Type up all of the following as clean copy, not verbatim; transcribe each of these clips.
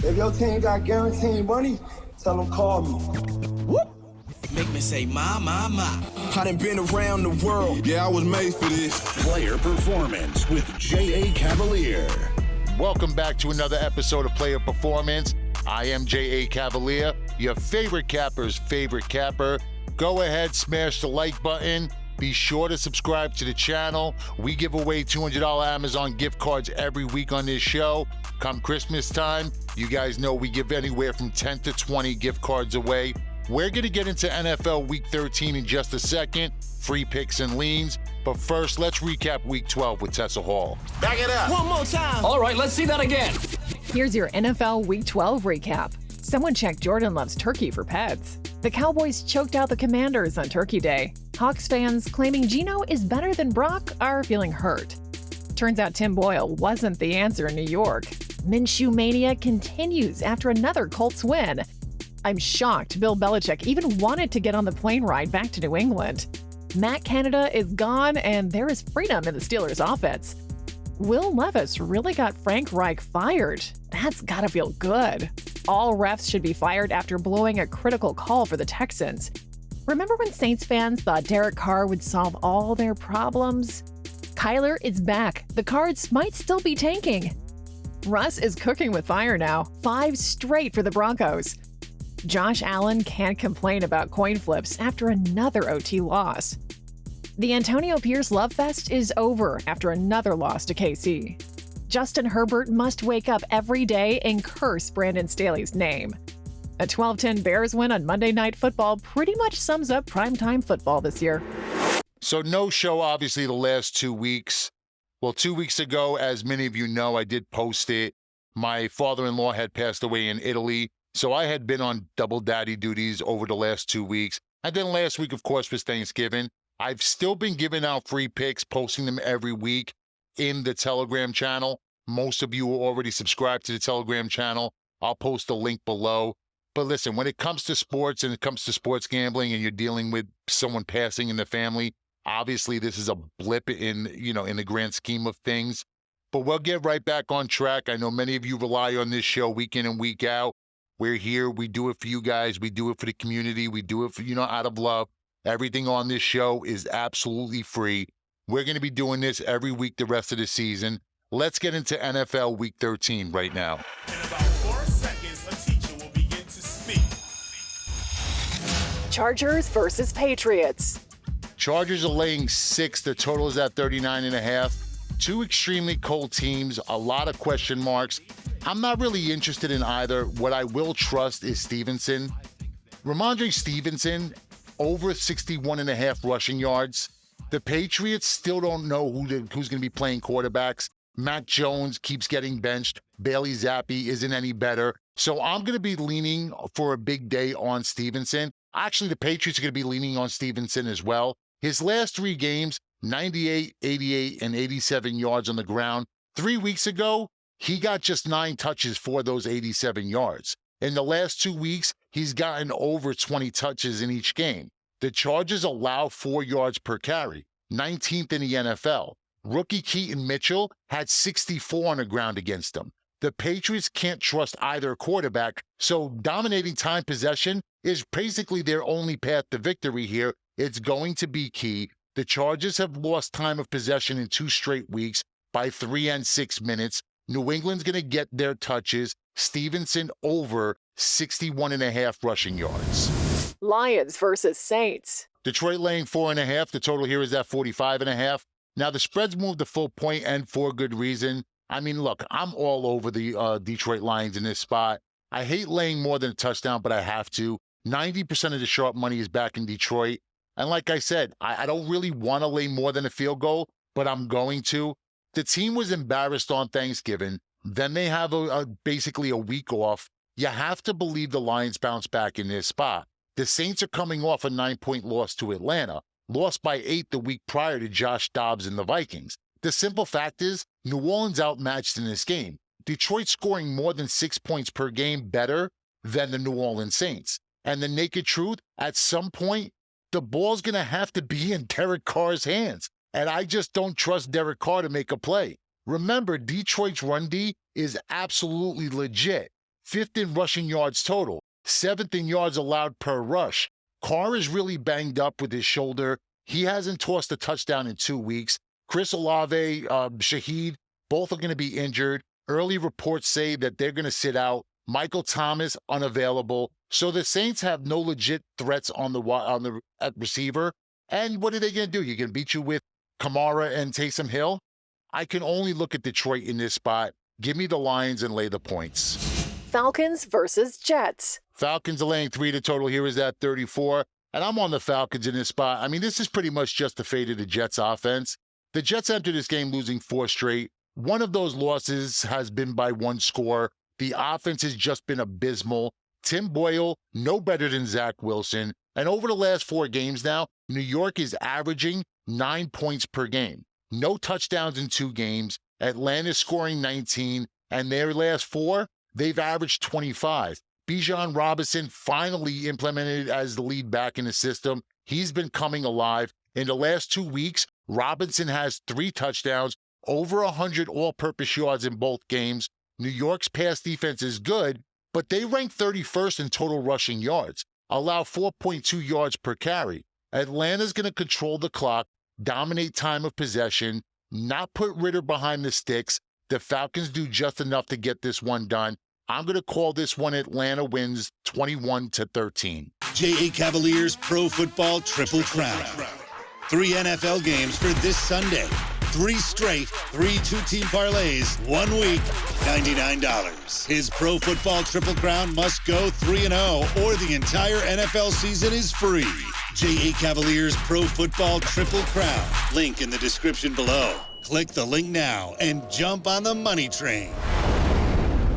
If your team got guaranteed money, tell them call me. Whoop. Make me say, my. I done been around the world. Yeah, I was made for this. Player Performance with J.A. Cavalier. Welcome back to another episode of Player Performance. I am J.A. Cavalier, your favorite capper's favorite capper. Go ahead, smash the like button. Be sure to subscribe to the channel. We give away $200 Amazon gift cards every week on this show. Come Christmas time, you guys know we give anywhere from 10 to 20 gift cards away. We're going to get into NFL Week 13 in just a second, free picks and leans. But first, let's recap Week 12 with Tessa Hall. Back it up. One more time. All right, let's see that again. Here's your NFL Week 12 recap. Someone checked Jordan Love's turkey for pets. The Cowboys choked out the Commanders on Turkey Day. Hawks fans claiming Geno is better than Brock are feeling hurt. Turns out Tim Boyle wasn't the answer in New York. Minshew mania continues after another Colts win. I'm shocked Bill Belichick even wanted to get on the plane ride back to New England. Matt Canada is gone, and there is freedom in the Steelers' offense. Will Levis really got Frank Reich fired. That's gotta feel good. All refs should be fired after blowing a critical call for the Texans. Remember when Saints fans thought Derek Carr would solve all their problems? Kyler is back. The Cards might still be tanking. Russ is cooking with fire now. 5 straight for the Broncos. Josh Allen can't complain about coin flips after another OT loss. The Antonio Pierce Love Fest is over after another loss to KC. Justin Herbert must wake up every day and curse Brandon Staley's name. A 12-10 Bears win on Monday Night Football pretty much sums up primetime football this year. So no show, obviously, the last 2 weeks. Well, 2 weeks ago, as many of you know, I did post it. My father-in-law had passed away in Italy. So I had been on double daddy duties over the last 2 weeks. And then last week, of course, was Thanksgiving. I've still been giving out free picks, posting them every week in the Telegram channel. Most of you are already subscribed to the Telegram channel. I'll post a link below. But listen, when it comes to sports and it comes to sports gambling and you're dealing with someone passing in the family, obviously this is a blip in the grand scheme of things. But we'll get right back on track. I know many of you rely on this show week in and week out. We're here. We do it for you guys. We do it for the community. We do it for, out of love. Everything on this show is absolutely free. We're going to be doing this every week the rest of the season. Let's get into NFL Week 13 right now. In about 4 seconds, a teacher will begin to speak. Chargers versus Patriots. Chargers are laying 6. The total is at 39.5. 2 extremely cold teams, a lot of question marks. I'm not really interested in either. What I will trust is Stevenson. Ramondre Stevenson, over 61.5 rushing yards. The Patriots still don't know who's going to be playing quarterbacks. Mac Jones keeps getting benched. Bailey Zappi isn't any better. So I'm going to be leaning for a big day on Stevenson. Actually, the Patriots are going to be leaning on Stevenson as well. His last 3 games, 98, 88, and 87 yards on the ground. 3 weeks ago, he got just 9 touches for those 87 yards. In the last 2 weeks, he's gotten over 20 touches in each game. The Chargers allow 4 yards per carry, 19th in the NFL. Rookie Keaton Mitchell had 64 on the ground against them. The Patriots can't trust either quarterback, so dominating time possession is basically their only path to victory here. It's going to be key. The Chargers have lost time of possession in 2 straight weeks by 3 and 6 minutes. New England's going to get their touches. Stevenson over 61.5 rushing yards. Lions versus Saints. Detroit laying 4.5. The total here is at 45.5. Now, the spread's moved a full point and for good reason. I mean, look, I'm all over the Detroit Lions in this spot. I hate laying more than a touchdown, but I have to. 90% of the sharp money is back in Detroit. And like I said, I don't really want to lay more than a field goal, but I'm going to. The team was embarrassed on Thanksgiving. Then they have basically a week off. You have to believe the Lions bounce back in this spot. The Saints are coming off a 9-point loss to Atlanta, lost by 8 the week prior to Josh Dobbs and the Vikings. The simple fact is, New Orleans outmatched in this game. Detroit scoring more than 6 points per game better than the New Orleans Saints. And the naked truth, at some point, the ball's going to have to be in Derek Carr's hands. And I just don't trust Derek Carr to make a play. Remember, Detroit's run D is absolutely legit. 5th in rushing yards total, 7th in yards allowed per rush. Carr is really banged up with his shoulder. He hasn't tossed a touchdown in 2 weeks. Chris Olave, Shaheed, both are going to be injured. Early reports say that they're going to sit out. Michael Thomas, unavailable. So the Saints have no legit threats on the at receiver. And what are they going to do? You're going to beat you with Kamara and Taysom Hill? I can only look at Detroit in this spot. Give me the Lions and lay the points. Falcons versus Jets. Falcons are laying 3. The total here is at 34. And I'm on the Falcons in this spot. I mean, this is pretty much just the fate of the Jets offense. The Jets entered this game losing 4 straight. One of those losses has been by 1 score. The offense has just been abysmal. Tim Boyle, no better than Zach Wilson. And over the last 4 games now, New York is averaging 9 points per game. No touchdowns in 2 games. Atlanta's scoring 19. And their last 4, they've averaged 25. Bijan Robinson finally implemented as the lead back in the system. He's been coming alive. In the last 2 weeks, Robinson has 3 touchdowns, over 100 all-purpose yards in both games. New York's pass defense is good, but they rank 31st in total rushing yards, allow 4.2 yards per carry. Atlanta's going to control the clock, dominate time of possession, not put Ritter behind the sticks. The Falcons do just enough to get this one done. I'm going to call this one Atlanta wins 21-13. J.A. Cavaliers Pro Football Triple Crown. 3 NFL games for this Sunday. 3 straight, 3 two-team parlays, 1 week, $99. His Pro Football Triple Crown must go 3-0 or the entire NFL season is free. J.A. Cavaliers Pro Football Triple Crown. Link in the description below. Click the link now and jump on the money train.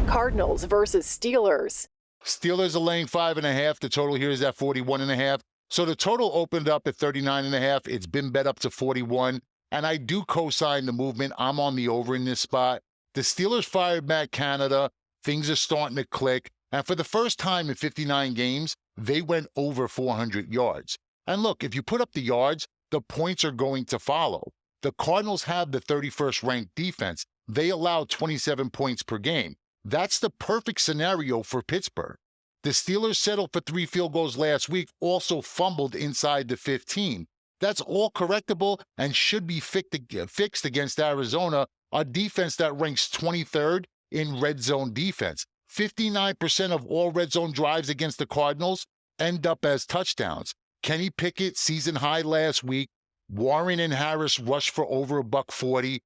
Cardinals versus Steelers. Steelers are laying 5.5. The total here is at 41.5. So the total opened up at 39.5. It's been bet up to 41. And I do co-sign the movement. I'm on the over in this spot. The Steelers fired Matt Canada. Things are starting to click. And for the first time in 59 games, they went over 400 yards. And look, if you put up the yards, the points are going to follow. The Cardinals have the 31st ranked defense. They allow 27 points per game. That's the perfect scenario for Pittsburgh. The Steelers settled for 3 field goals last week, also fumbled inside the 15. That's all correctable and should be fixed against Arizona, a defense that ranks 23rd in red zone defense. 59% of all red zone drives against the Cardinals end up as touchdowns. Kenny Pickett, season high last week. Warren and Harris rushed for over $140.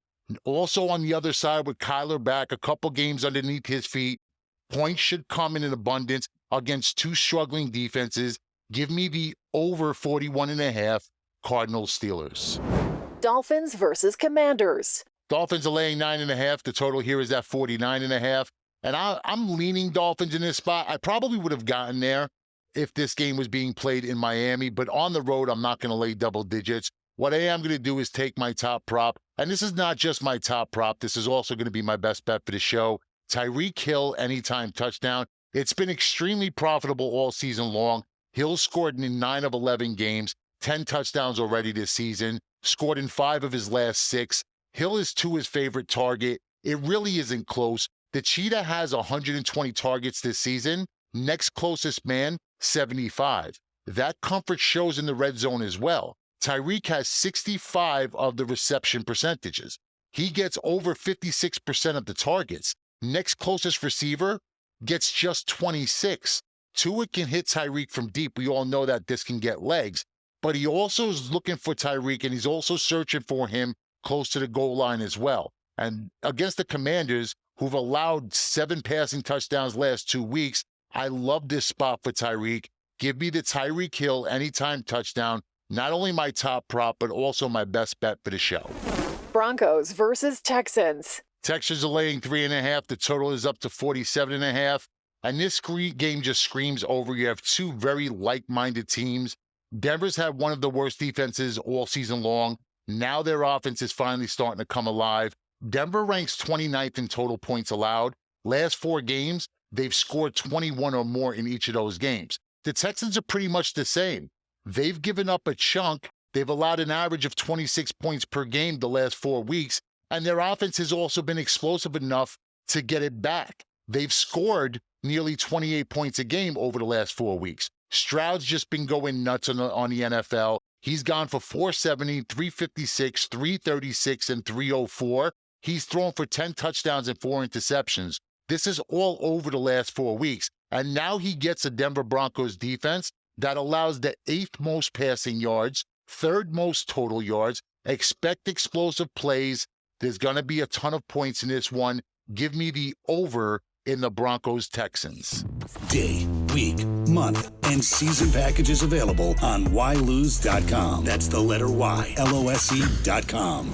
Also on the other side with Kyler back, a couple games underneath his feet. Points should come in abundance against 2 struggling defenses. Give me the over 41.5 Cardinals Steelers. Dolphins versus Commanders. Dolphins are laying 9.5. The total here is at 49.5. And I'm leaning Dolphins in this spot. I probably would have gotten there if this game was being played in Miami, but on the road, I'm not going to lay double digits. What I am going to do is take my top prop, and this is not just my top prop. This is also going to be my best bet for the show. Tyreek Hill, anytime touchdown. It's been extremely profitable all season long. Hill scored in 9 of 11 games, 10 touchdowns already this season, scored in 5 of his last 6. Hill is to his favorite target. It really isn't close. The Cheetah has 120 targets this season. Next closest man, 75. That comfort shows in the red zone as well. Tyreek has 65 of the reception percentages. He gets over 56% of the targets. Next closest receiver gets just 26. Tua can hit Tyreek from deep. We all know that this can get legs. But he also is looking for Tyreek, and he's also searching for him close to the goal line as well. And against the Commanders, who've allowed 7 passing touchdowns last 2 weeks, I love this spot for Tyreek. Give me the Tyreek Hill anytime touchdown. Not only my top prop, but also my best bet for the show. Broncos versus Texans. Texans are laying 3.5. The total is up to 47.5. And this game just screams over. You have 2 very like-minded teams. Denver's had one of the worst defenses all season long. Now their offense is finally starting to come alive. Denver ranks 29th in total points allowed. Last 4 games, they've scored 21 or more in each of those games. The Texans are pretty much the same. They've given up a chunk. They've allowed an average of 26 points per game the last 4 weeks, and their offense has also been explosive enough to get it back. they've scored nearly 28 points a game over the last 4 weeks. Stroud's just been going nuts on the NFL. He's gone for 470, 356, 336, and 304. He's thrown for 10 touchdowns and 4 interceptions. This is all over the last 4 weeks. And now he gets a Denver Broncos defense that allows the 8th most passing yards, 3rd most total yards. Expect explosive plays. There's going to be a ton of points in this one. Give me the over in the Broncos-Texans. Day, week, month, and season packages available on ylose.com. That's the letter Y, LOSE.com.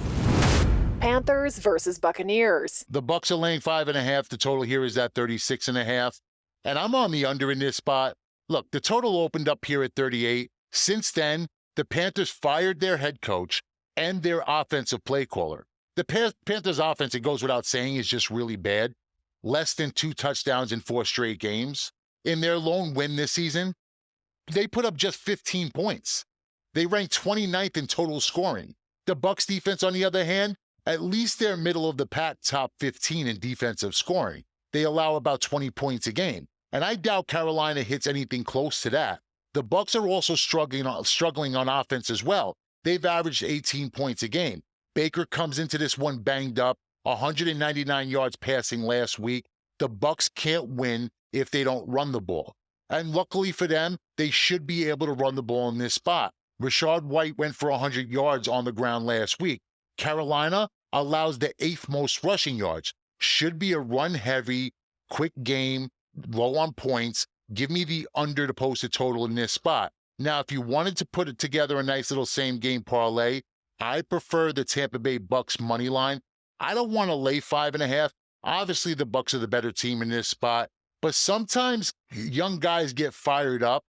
Panthers versus Buccaneers. The Bucs are laying 5.5. The total here is at 36.5. And I'm on the under in this spot. Look, the total opened up here at 38. Since then, the Panthers fired their head coach and their offensive play caller. The Panthers offense, it goes without saying, is just really bad. Less than 2 touchdowns in 4 straight games. In their lone win this season, they put up just 15 points. They ranked 29th in total scoring. The Bucs defense, on the other hand, at least they're middle of the pack, top 15 in defensive scoring. They allow about 20 points a game. And I doubt Carolina hits anything close to that. The Bucs are also struggling on offense as well. They've averaged 18 points a game. Baker comes into this one banged up, 199 yards passing last week. The Bucs can't win if they don't run the ball. And luckily for them, they should be able to run the ball in this spot. Rashad White went for 100 yards on the ground last week. Carolina allows the 8th most rushing yards. Should be a run-heavy, quick game, low on points. Give me the under the posted total in this spot. Now, if you wanted to put it together a nice little same-game parlay, I prefer the Tampa Bay Bucs money line. I don't want to lay 5.5. Obviously, the Bucs are the better team in this spot, but sometimes young guys get fired up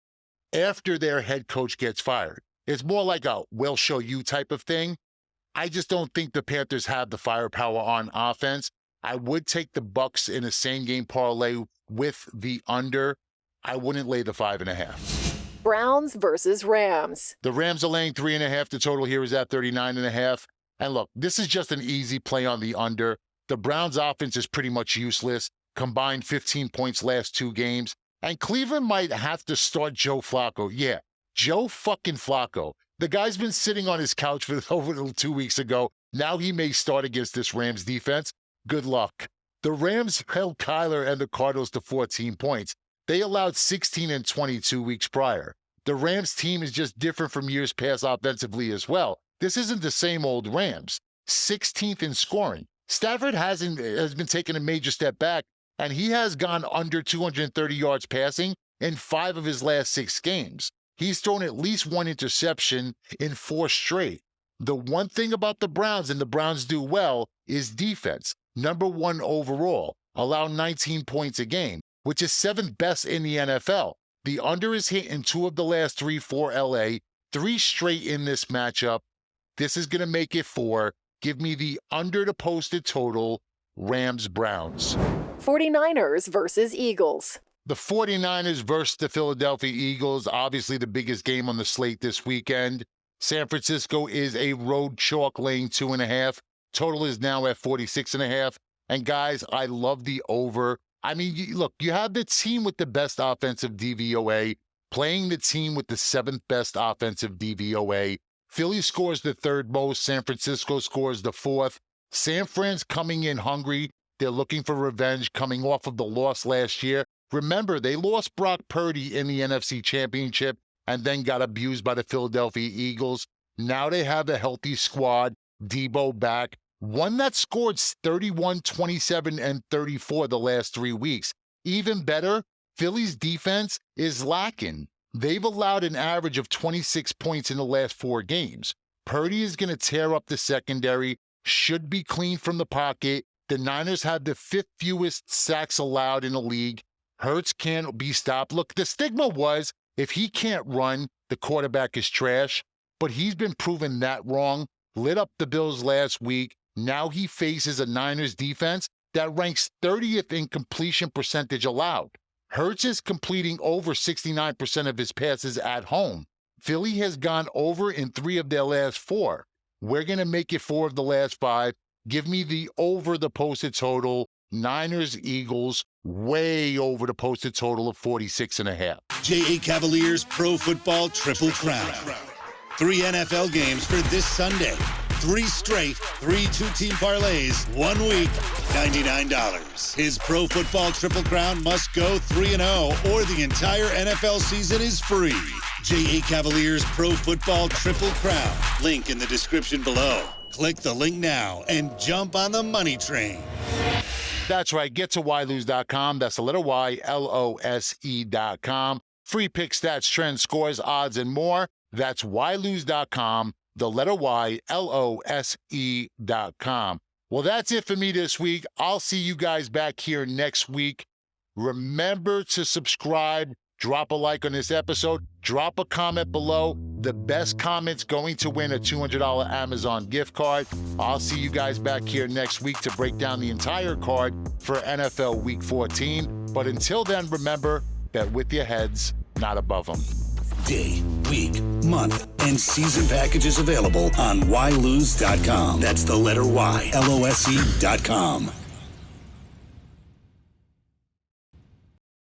after their head coach gets fired. It's more like a we'll show you type of thing. I just don't think the Panthers have the firepower on offense. I would take the Bucs in a same-game parlay with the under. I wouldn't lay the 5.5. Browns versus Rams. The Rams are laying 3.5. The total here is at 39.5. And look, this is just an easy play on the under. The Browns offense is pretty much useless. Combined 15 points last 2 games. And Cleveland might have to start Joe Flacco. Yeah, Joe fucking Flacco. The guy's been sitting on his couch for over 2 weeks ago. Now he may start against this Rams defense. Good luck. The Rams held Kyler and the Cardinals to 14 points. They allowed 16 and 22 weeks prior. The Rams team is just different from years past offensively as well. This isn't the same old Rams. 16th in scoring. Stafford has been taking a major step back, and he has gone under 230 yards passing in 5 of his last 6 games. He's thrown at least 1 interception in 4 straight. The one thing about the Browns, and the Browns do well, is defense. Number 1 overall, allow 19 points a game, which is 7th best in the NFL. The under is hit in 2 of the last 3 for LA, 3 straight in this matchup. This is going to make it 4. Give me the under the posted total, Rams-Browns. 49ers versus Eagles. The 49ers versus the Philadelphia Eagles, obviously the biggest game on the slate this weekend. San Francisco is a road chalk laying 2.5. Total is now at 46.5. And guys, I love the over. I mean, look, you have the team with the best offensive DVOA playing the team with the 7th best offensive DVOA. Philly scores the 3rd most. San Francisco scores the 4th. San Fran's coming in hungry. They're looking for revenge coming off of the loss last year. Remember, they lost Brock Purdy in the NFC Championship and then got abused by the Philadelphia Eagles. Now they have a healthy squad. Debo back. One that scored 31, 27, and 34 the last 3 weeks. Even better, Philly's defense is lacking. They've allowed an average of 26 points in the last 4 games. Purdy is going to tear up the secondary, should be clean from the pocket. The Niners have the 5th fewest sacks allowed in the league. Hurts can't be stopped. Look, the stigma was if he can't run, the quarterback is trash. But he's been proven that wrong. Lit up the Bills last week. Now he faces a Niners defense that ranks 30th in completion percentage allowed. Hurts is completing over 69% of his passes at home. Philly has gone over in 3 of their last 4. We're going to make it 4 of the last 5. Give me the over the posted total, Niners, Eagles, way over the posted total of 46.5. J.A. Cavalier's Pro Football Triple Crown. 3 NFL games for this Sunday. 3 straight, 3 two-team parlays, 1 week, $99. His Pro Football Triple Crown must go 3-0 or the entire NFL season is free. J.A. Cavalier's Pro Football Triple Crown. Link in the description below. Click the link now and jump on the money train. That's right. Get to ylose.com. That's the letter Y, LOSE.com. Free pick, stats, trends, scores, odds, and more. That's ylose.com. The letter Y, LOSE.com. Well, that's it for me this week. I'll see you guys back here next week. Remember to subscribe, drop a like on this episode, drop a comment below. The best comments going to win a $200 Amazon gift card. I'll see you guys back here next week to break down the entire card for NFL Week 14. But until then, remember, bet with your heads, not above them. Day, week, month, and season packages available on ylose.com. That's the letter Y, LOSE.com.